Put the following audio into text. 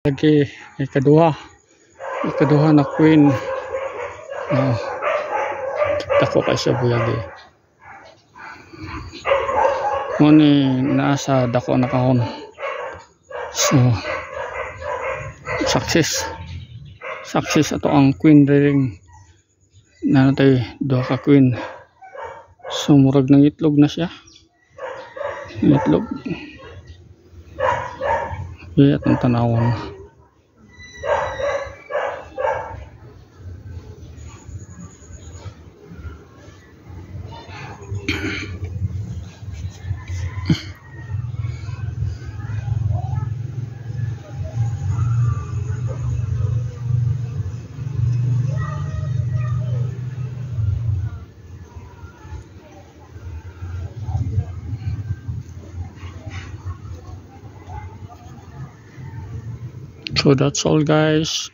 Lagi ikaduha na queen. Dako kay sa buyagi. Muni nasa dako na kahon. So success ato ang queen rearing. Na natay duha ka queen. So murag ng itlog na siya. Itlog. Iya ang tanawon. So that's all guys.